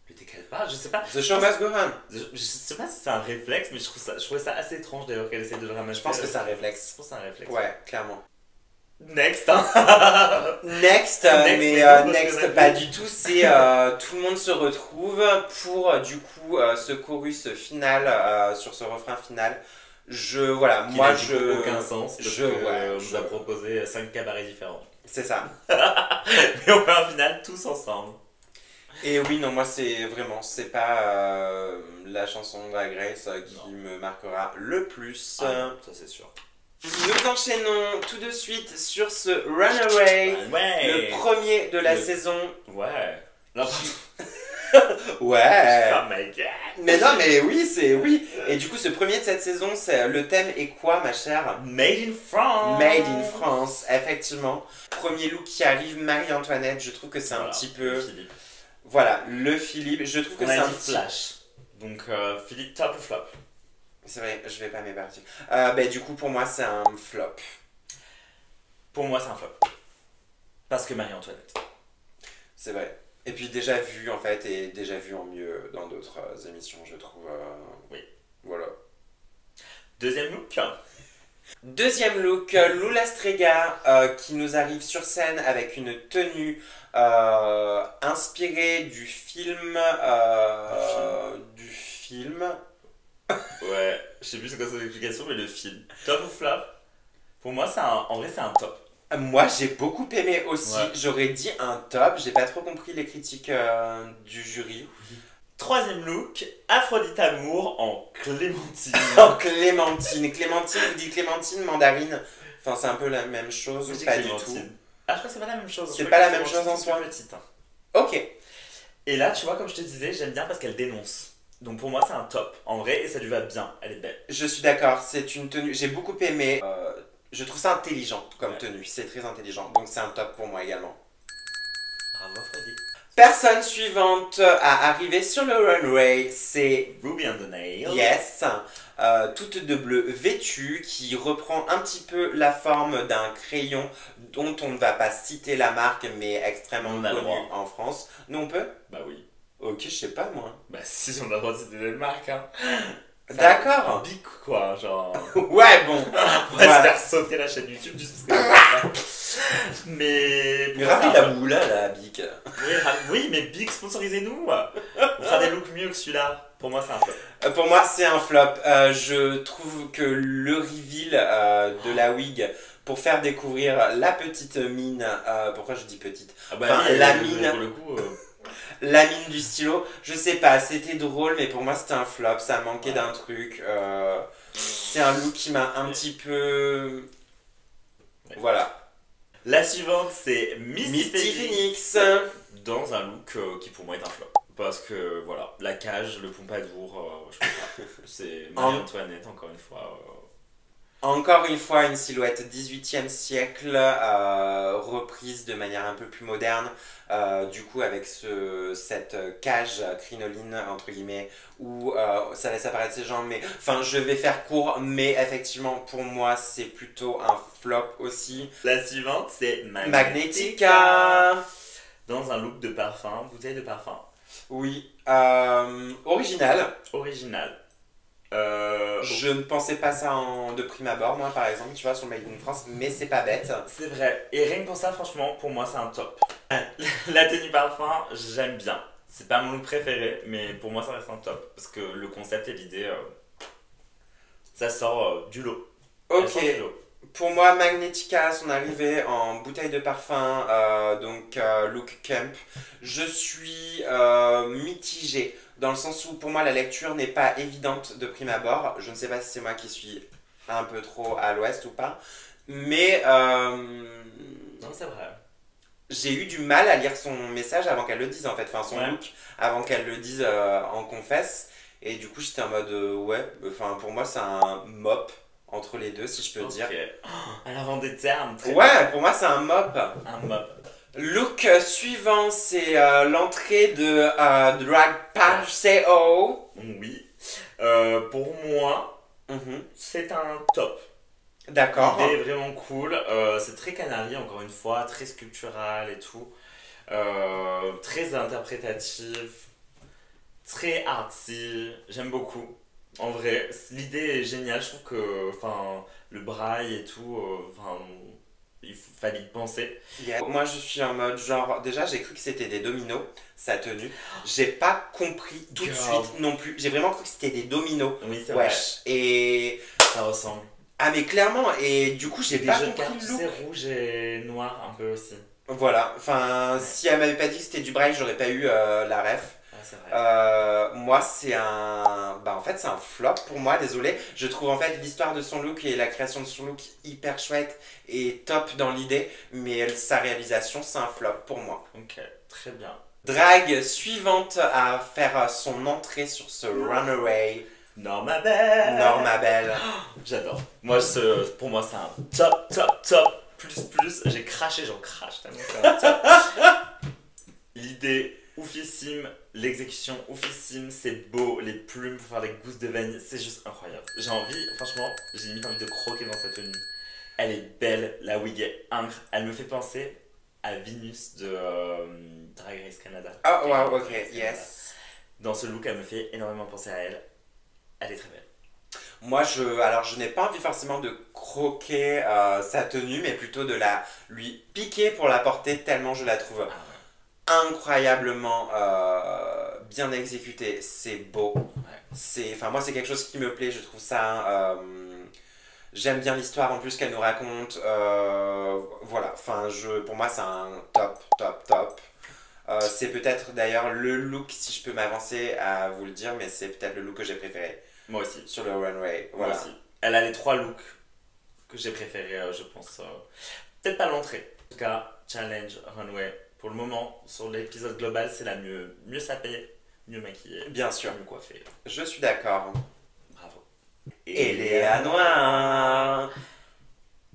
le décale pas, je sais pas. The show must go on. Je sais pas si c'est un réflexe, mais je trouvais ça assez étrange d'ailleurs qu'elle essaie de le ramasser. Je pense que c'est un Je réflexe. pense que c'est un réflexe. Ouais, clairement. Next, hein. Next, next, pas du tout, c'est tout le monde se retrouve pour du coup ce chorus final, sur ce refrain final. Voilà, Qui moi n'a du coup je. aucun sens parce je- que, ouais, on je- nous a proposé 5 cabarets différents. C'est ça. Mais on fait un final tous ensemble. Et oui, non, moi c'est pas la chanson de Drag Race qui Non. me marquera le plus. Ah, ça c'est sûr. Nous enchaînons tout de suite sur ce Runaway, Ouais. le premier de la Le- saison. Ouais. Non, Ouais. oh my god. Mais non, mais oui, c'est oui. Et du coup, ce premier de cette saison, le thème est quoi, ma chère? Made in France. Made in France, effectivement. Premier look qui arrive, Marie-Antoinette. Je trouve que c'est un Voilà, petit peu. Philippe. Voilà, le Philippe. Je trouve que On c'est a un dit petit. Flash. Donc Philippe, top ou flop? C'est vrai, je vais pas m'éparpiller. Du coup, pour moi, c'est un flop. Pour moi, c'est un flop. Parce que Marie-Antoinette. C'est vrai. Et puis déjà vu, en fait, et déjà vu en mieux dans d'autres émissions, je trouve. Oui. Voilà. Deuxième look. Deuxième look, Lula Strega qui nous arrive sur scène avec une tenue inspirée du film. Du film. Ouais, je sais plus c'est quoi son explication, mais le film. Top ou flop? Pour moi, en vrai, c'est un top. Moi, j'ai beaucoup aimé aussi. Ouais. J'aurais dit un top. J'ai pas trop compris les critiques du jury. Troisième look, Aphrodite Amour en Clémentine. Oh, Clémentine. Clémentine, vous dites Clémentine, mandarine. Enfin, c'est un peu la même chose Je ou dis pas du Clémentine. tout. Ah, je crois que c'est pas la même chose. C'est Je pas crois la que même Clémentine, chose en c'est soi. plus petite, hein. Ok. Et là, tu vois, comme je te disais, j'aime bien parce qu'elle dénonce. Donc pour moi, c'est un top. En vrai, et ça lui va bien. Elle est belle. Je suis d'accord, c'est une tenue, j'ai beaucoup aimé. Je trouve ça intelligent comme Ouais. tenue, c'est très intelligent, donc c'est un top pour moi également. Bravo, Aphrodite. Personne suivante à arriver sur le runway, c'est Ruby on the Nail. Yes, toute de bleu vêtue, qui reprend un petit peu la forme d'un crayon dont on ne va pas citer la marque, mais extrêmement On a le connu droit. en France. Nous on peut? Bah oui. Ok, je sais pas moi. Bah si, on a le droit de citer les marques, hein. C'est D'accord. un bic, quoi, genre. Ouais, bon. On va Voilà. se faire sauter la chaîne YouTube juste parce que je fais ça. Mais. Mais rappelez la moula, la bique. Oui, mais Big, sponsorisez-nous. On fera des looks mieux que celui-là. Pour moi, c'est un flop. Pour moi, c'est un flop. Je trouve que le reveal de la wig pour faire découvrir la petite mine, pourquoi je dis petite? Ah bah Enfin, oui, la mais mine. pour le coup. La mine du stylo, je sais pas, c'était drôle, mais pour moi c'était un flop, ça manquait Ouais. d'un truc. C'est un look qui m'a un petit peu. Ouais. Voilà. La suivante, c'est Misty Misty Phoenix. Phoenix. Dans un look qui pour moi est un flop. Parce que voilà, la cage, le pompadour, je sais pas. C'est Marie-Antoinette, encore une fois. Encore une fois, une silhouette 18e siècle, reprise de manière un peu plus moderne, du coup avec cette cage crinoline, entre guillemets, où ça laisse apparaître ses jambes, mais enfin je vais faire court, mais effectivement pour moi c'est plutôt un flop aussi. La suivante, c'est Magnetica. Dans un look de parfum, bouteille de parfum. Oui, original. Original. Je ne pensais pas ça de prime abord, moi par exemple, tu vois, sur le Made in France, mais c'est pas bête. C'est vrai. Et rien que pour ça, franchement, pour moi, c'est un top. La tenue parfum, j'aime bien. C'est pas mon look préféré, mais pour moi, ça reste un top. Parce que le concept et l'idée, ça sort du lot. Elle Ok, sort du lot. pour moi, Magnetica, son arrivée en bouteille de parfum, donc look camp, je suis mitigée. Dans le sens où pour moi la lecture n'est pas évidente de prime abord. Je ne sais pas si c'est moi qui suis un peu trop à l'ouest ou pas. Mais Non, c'est vrai. j'ai eu du mal à lire son message avant qu'elle le dise en fait. Enfin son Ouais. look avant qu'elle le dise en confesse. Et du coup j'étais en mode ouais, enfin pour moi c'est un mop entre les deux si je peux dire. Ok. Oh, elle invente des termes. Très bien. Ouais, pour moi c'est un mop. Un mop. Look suivant, c'est l'entrée de Drag Paseo. Oui. Pour moi, Mhm. c'est un top. D'accord. L'idée est vraiment cool. C'est très canari, encore une fois, très sculptural et tout. Très interprétatif, très artsy. J'aime beaucoup. En vrai, l'idée est géniale. Je trouve que enfin, le braille et tout, il fallait y penser. Yeah. Moi je suis en mode genre, déjà j'ai cru que c'était des dominos, sa tenue. J'ai pas compris tout de Girl. suite non plus. J'ai vraiment cru que c'était des dominos. Oui, c'est vrai. Wesh. Et. Ça ressemble. Ah mais clairement, et du coup j'ai Des pas jeux de compris cartes, le tu look. sais, rouge et noir un peu aussi. Voilà, enfin si elle m'avait pas dit que c'était du braille, j'aurais pas eu la ref. Ouais, c'est vrai. Moi, c'est un. Bah, en fait, c'est un flop pour moi, désolé. Je trouve en fait l'histoire de son look et la création de son look hyper chouette et top dans l'idée, mais sa réalisation, c'est un flop pour moi. Ok, très bien. Drag suivante à faire son entrée sur ce runaway, Norma Belle. Norma Belle. J'adore. Moi, pour moi, c'est un top, top, top. Plus, j'ai craché, j'en crache tellement c'est un top. L'idée, oufissime. L'exécution, oufissime. C'est beau. Les plumes pour faire les gousses de vanille, c'est juste incroyable. J'ai envie, franchement, j'ai limite envie de croquer dans cette tenue. Elle est belle, la wig est incroyable. Elle me fait penser à Venus de Drag Race Canada. Oh, wow, ok, Drag Race Canada. yes. Dans ce look, elle me fait énormément penser à elle. Elle est très belle. Moi, alors, je n'ai pas envie forcément de croquer sa tenue, mais plutôt de la lui piquer pour la porter tellement je la trouve Ah ouais. incroyablement bien exécutée. C'est beau. Ouais. Enfin, moi, c'est quelque chose qui me plaît. Je trouve ça. J'aime bien l'histoire en plus qu'elle nous raconte. Voilà. Enfin, pour moi, c'est un top, top, top. C'est peut-être d'ailleurs le look, si je peux m'avancer à vous le dire, mais c'est peut-être le look que j'ai préféré Moi aussi. sur le runway. Moi Voilà. aussi. Elle a les 3 looks que j'ai préférés, je pense. Peut-être pas l'entrée. En tout cas, challenge, runway. Pour le moment, sur l'épisode global, c'est la mieux sapée, mieux maquillée, Bien sûr. mieux coiffée. Je suis d'accord. Bravo. Et Léa Noir.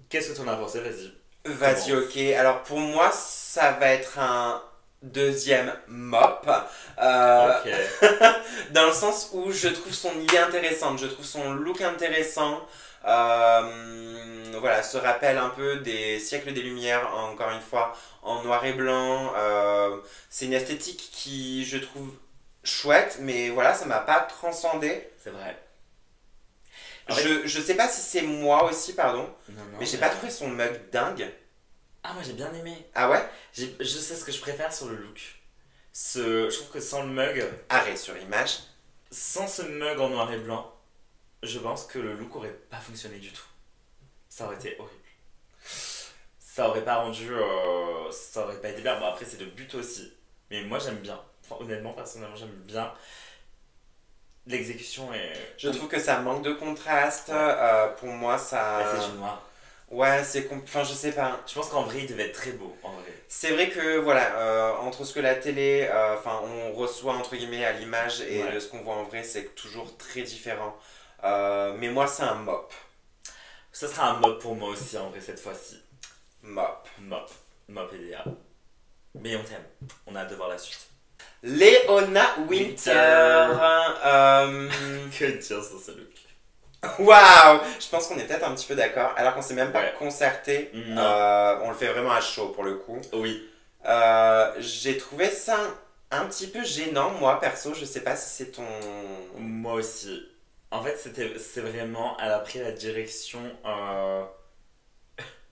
Qu'est-ce que t'en as pensé? Vas-y. Vas-y, Commence. ok. Alors pour moi, ça va être un deuxième mop. Ok. Dans le sens où je trouve son idée intéressante, je trouve son look intéressant. Voilà, se rappelle un peu des siècles des Lumières, encore une fois, en noir et blanc. C'est une esthétique qui, je trouve, chouette, mais voilà, ça m'a pas transcendé. C'est vrai. En fait- Je sais pas si c'est moi aussi, pardon, Non, non, mais j'ai pas trouvé son mug dingue. Ah, moi j'ai bien aimé. Ah ouais? Je sais ce que je préfère sur le look. Je trouve que sans le mug, Arrêt sur image. sans ce mug en noir et blanc, je pense que le look aurait pas fonctionné du tout. Ça aurait été horrible. Ça aurait pas rendu. Ça aurait pas été bien. Bon, après, c'est le but aussi. Mais moi, j'aime bien. Enfin, honnêtement, personnellement, j'aime bien. L'exécution est. Je trouve que ça manque de contraste. Pour moi, ça. Là, c'est du noir. Ouais, enfin, je sais pas. Je pense qu'en vrai, il devait être très beau. En vrai. C'est vrai que, voilà, entre ce que la télé, enfin, on reçoit entre guillemets à l'image et Ouais. de ce qu'on voit en vrai, c'est toujours très différent. Mais moi, c'est un mop. Ce sera un mop pour moi aussi en vrai cette fois-ci. Mop. Mop EDA. Mais on t'aime. On a hâte de voir la suite. Léona Winter. Que dire sur ce look? Waouh! Je pense qu'on est peut-être un petit peu d'accord, alors qu'on s'est même pas Ouais. concerté. Non. On le fait vraiment à chaud pour le coup. Oui. J'ai trouvé ça un petit peu gênant, moi perso. Je sais pas si c'est ton. Moi aussi. En fait, c'est vraiment, elle a pris la direction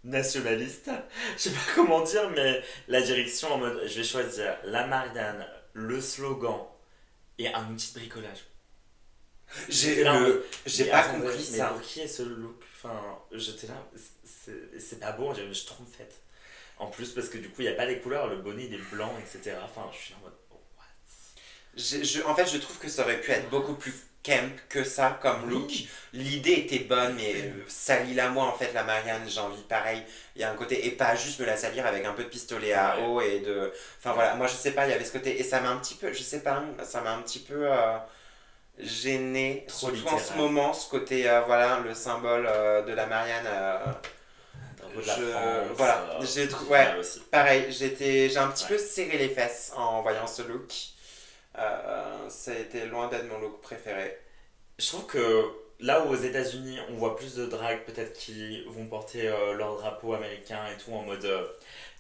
nationaliste. Je sais pas comment dire, mais la direction en mode je vais choisir la Marianne, le slogan et un outil de bricolage. J'ai Là, j'ai mais pas attendez, compris mais ça. pour qui est ce look? Enfin, j'étais là, c'est pas beau, je trouve faite. En plus, parce que du coup, il n'y a pas les couleurs, le bonnet il est blanc, etc. Enfin, je suis en mode. Oh, what? En fait, je trouve que ça aurait pu être beaucoup plus camp que ça comme look. L'idée était bonne, mais salis-la moi en fait, la Marianne, j'ai envie pareil. Il y a un côté, et pas juste me la salir avec un peu de pistolet à eau et de. Enfin voilà, moi je sais pas, il y avait ce côté, et ça m'a un petit peu, je sais pas, ça m'a un petit peu gêné, Trop surtout en ce littéral. moment, ce côté, voilà, le symbole de la Marianne. Drapeau de la Je- France. voilà, j'ai trouvé. génial Ouais, aussi. pareil, j'ai un petit Ouais. peu serré les fesses en voyant ce look. Ça a été loin d'être mon look préféré. Je trouve que là où aux États-Unis on voit plus de drags peut-être qui vont porter leur drapeau américain et tout en mode.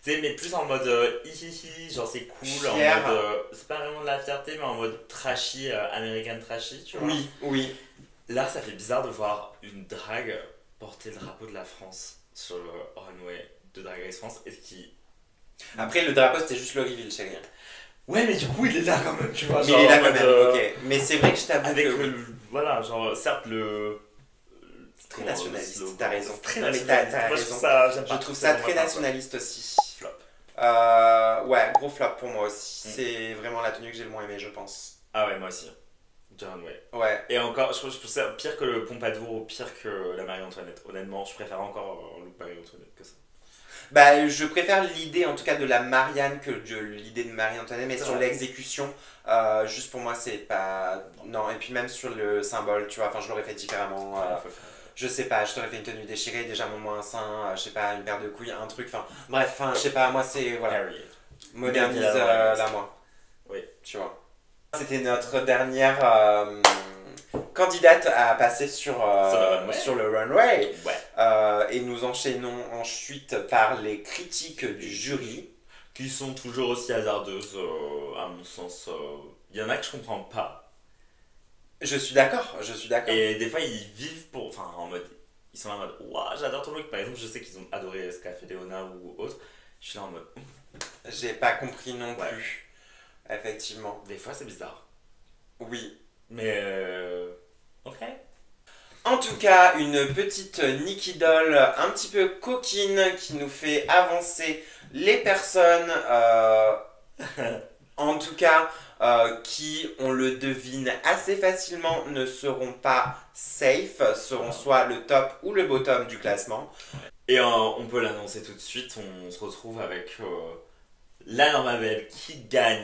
Tu sais, mais plus en mode hihihi, genre c'est cool, en Fier. mode. C'est pas vraiment de la fierté, mais en mode trashy, American trashy, tu vois. Oui, oui. Là, ça fait bizarre de voir une drague porter le drapeau de la France sur le runway de Drag Race France. Est-ce qu'il. Après, le drapeau, c'était juste le reveal, chérie. Ouais, mais du coup, il est là quand même, tu vois. Mais genre il est là en quand mode, même, ok. Mais c'est vrai que je t'avoue Avec que voilà, genre, certes, le. c'est très nationaliste, t'as raison. C'est très Non, mais nationaliste. t'as Moi, je raison. trouve ça, j'aime Je pas. trouve C'est ça vraiment très ça, quoi. nationaliste aussi. Flop. Ouais, gros flop pour moi aussi. Mm. C'est vraiment la tenue que j'ai le moins aimée, je pense. Ah ouais, moi aussi. The Runway. Ouais. Et encore, je trouve ça pire que le Pompadour ou pire que la Marie-Antoinette. Honnêtement, je préfère encore le Marie-Antoinette que ça. Bah, je préfère l'idée en tout cas de la Marianne que de l'idée de Marie-Antoinette, mais C'est sur vrai. l'exécution, juste pour moi, c'est pas. Non, et puis même sur le symbole, tu vois, enfin, je l'aurais fait différemment. Faut faire- Je sais pas, je t'aurais fait une tenue déchirée, déjà mon moins un sein, je sais pas, une paire de couilles, un truc, enfin, bref, enfin, je sais pas, moi c'est. Voilà, Harry. modernise Modernise la la moi. Oui. Tu vois. C'était notre dernière candidate à passer sur Sur le runway. sur le runway. Ouais. Et nous enchaînons ensuite par les critiques du jury. Qui sont toujours aussi hasardeuses, à mon sens. Il y en a que je comprends pas. Je suis d'accord, je suis d'accord. Et des fois, ils vivent pour. Enfin, en mode. Ils sont là en mode. Waouh, j'adore ton look. Par exemple, je sais qu'ils ont adoré ce qu'a fait Léona ou autre. Je suis là en mode. J'ai pas compris non Ouais. plus. Effectivement. Des fois, c'est bizarre. Oui. Mais. Ok. En tout cas, une petite Nikki Doll un petit peu coquine qui nous fait avancer les personnes, en tout cas, qui, on le devine assez facilement, ne seront pas safe, seront soit le top ou le bottom du classement. Et on peut l'annoncer tout de suite. On se retrouve avec la Normabelle qui gagne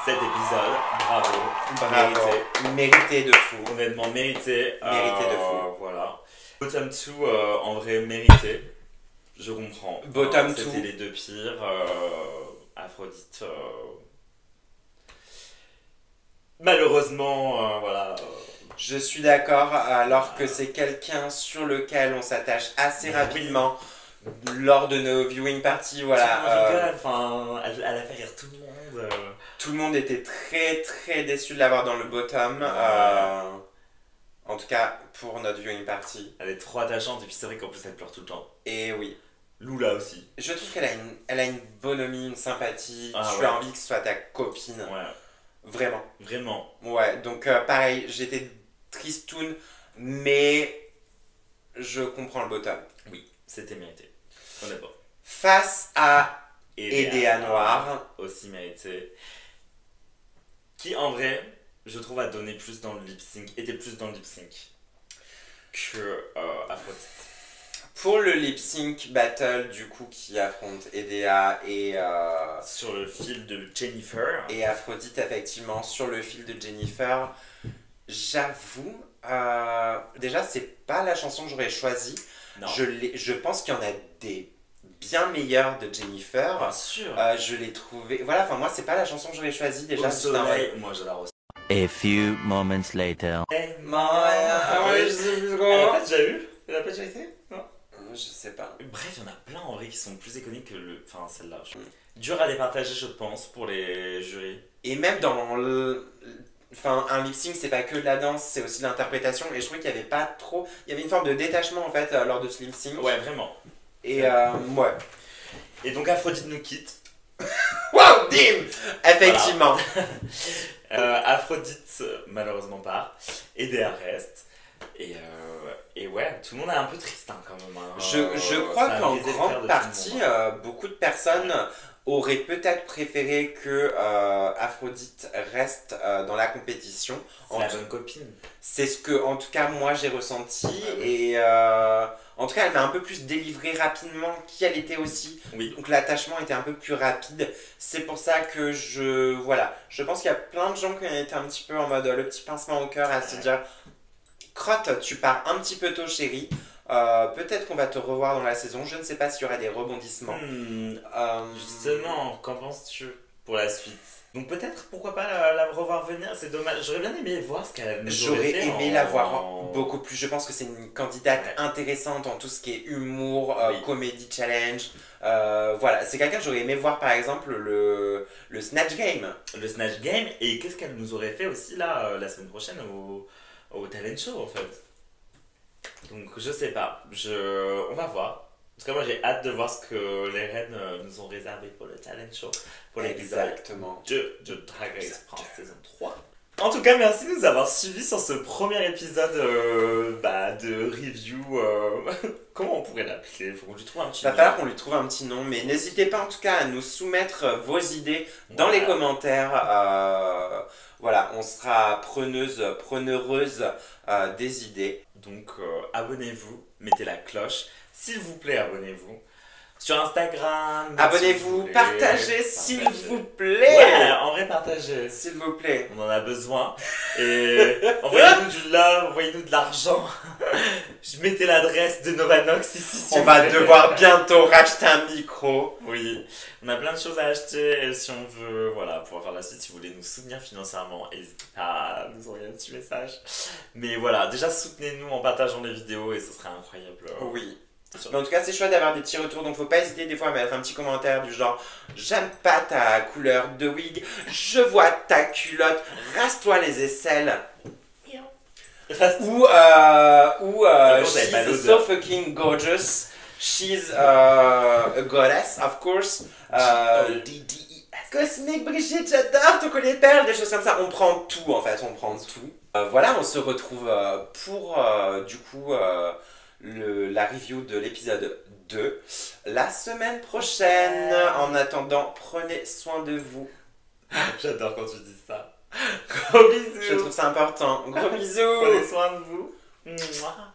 cet épisode. Bravo. Bravo. Mérité. Mérité de fou. Honnêtement, mérité. Mérité de fou. Voilà. Bottom 2, en vrai, mérité. Je comprends. Bottom C'était 2. les deux pires. Aphrodite. Malheureusement, voilà. Je suis d'accord, alors que c'est quelqu'un sur lequel on s'attache assez rapidement lors de nos viewing parties. On Voilà, rigole, enfin, elle a fait rire tout le monde. tout le monde était très très déçu de l'avoir dans le bottom. En tout cas, pour notre viewing party. Elle est trop attachante et puis c'est vrai qu'en plus elle pleure tout le temps. Et oui, Lula aussi. je trouve elle a une bonhomie, une sympathie. Ah tu ouais. as envie que ce soit ta copine. Ouais, Vraiment. vraiment. Ouais, donc pareil, j'étais tristoun, mais je comprends le bottom. Oui, c'était mérité. Honnêtement. Face à Et Edea Noir. aussi mérité. Qui en vrai, je trouve a donné plus dans le lip sync, était plus dans le lip sync que Aphrodite. Pour le lip sync battle, du coup, qui affronte Edea Sur le fil de Jennifer. et Aphrodite, effectivement, sur le fil de Jennifer, J'avoue, déjà, c'est pas la chanson que j'aurais choisie. Non. Je pense qu'il y en a des bien meilleures de Jennifer. Bien sûr. Je l'ai trouvé. Voilà, enfin, moi, c'est pas la chanson que j'aurais choisie déjà. Au soleil, moi j'adore aussi. A few moments later. Je sais plus trop. Elle a pas déjà eu? Elle a pas déjà été? Non. Je sais pas. Bref, il y en a plein en vrai qui sont plus iconiques que enfin celle-là. Dur à départager, je pense, pour les jurys. Et même dans enfin, un lip sync, c'est pas que de la danse, c'est aussi de l'interprétation. Et je trouvais qu'il y avait pas trop. Il y avait une forme de détachement en fait lors de ce lip sync. Ouais, vraiment. Et ouais. Et donc Aphrodite nous quitte. Wow, dim. Effectivement. Aphrodite, malheureusement part. Et Dea reste. Et ouais, tout le monde est un peu triste hein, quand même. Hein. Je crois Ça a qu'en brisé le cœur de grande tout partie, le monde, hein. beaucoup de personnes auraient peut-être préféré que Aphrodite reste dans la compétition. C'est la bonne copine. C'est ce que, en tout cas, moi j'ai ressenti. Ah oui. Et en tout cas, elle m'a un peu plus délivré rapidement qui elle était aussi. Oui. Donc l'attachement était un peu plus rapide. C'est pour ça que voilà. Je pense qu'il y a plein de gens qui étaient un petit peu en mode le petit pincement au cœur à se dire crotte, tu pars un petit peu tôt, chérie. Peut-être qu'on va te revoir dans la saison. Je ne sais pas s'il y aura des rebondissements. Justement, qu'en penses-tu pour la suite? Donc peut-être, pourquoi pas la revoir venir? C'est dommage. J'aurais bien aimé voir ce qu'elle nous J'aurais aurait fait aimé la voir beaucoup plus. Je pense que c'est une candidate Ouais. intéressante en tout ce qui est humour, Oui. comédie challenge. Voilà, c'est quelqu'un que j'aurais aimé voir par exemple le Snatch Game. Le Snatch Game. Et qu'est-ce qu'elle nous aurait fait aussi là, la semaine prochaine au Talent Show en fait. Donc je sais pas. On va voir. En tout cas, moi j'ai hâte de voir ce que les reines nous ont réservé pour le Talent Show, pour l'épisode Exactement. 2 de Drag Race France saison 3. En tout cas, merci de nous avoir suivis sur ce premier épisode de review. Comment on pourrait l'appeler? Faut qu'on lui trouve un petit Il va nom. falloir qu'on lui trouve un petit nom, mais n'hésitez pas en tout cas à nous soumettre vos idées dans les commentaires. Voilà, on sera preneureuse des idées. Donc abonnez-vous, mettez la cloche. S'il vous plaît, abonnez-vous. Sur Instagram. Abonnez-vous, s'il partagez vous s'il plaît. vous plaît. Ouais, en vrai, partagez. S'il vous plaît. On en a besoin. Et envoyez-nous du love, envoyez-nous de l'argent. Je mettais l'adresse de Novanox ici. si On vous va voulez. devoir bientôt racheter un micro. Oui, on a plein de choses à acheter et si on veut pouvoir faire la suite, si vous voulez nous soutenir financièrement, n'hésitez pas à nous envoyer un petit message. Mais voilà, déjà soutenez-nous en partageant les vidéos et ce serait incroyable. Oui. Mais en tout cas, c'est chouette d'avoir des petits retours, donc faut pas hésiter des fois à mettre un petit commentaire du genre j'aime pas ta couleur de wig, je vois ta culotte, rase-toi les aisselles. Ou j'avais pas she's l'odeur. so fucking gorgeous, she's a goddess, of course. O-D-D-E-S. Cosmic Brigitte, j'adore ton collier de perles, des choses comme ça. On prend tout en fait, on prend tout. Voilà, on se retrouve pour du coup la review de l'épisode 2 la semaine prochaine. En attendant, prenez soin de vous. J'adore quand tu dis ça. Gros bisous. Je trouve ça important. Gros bisous. Prenez soin de vous. Mouah.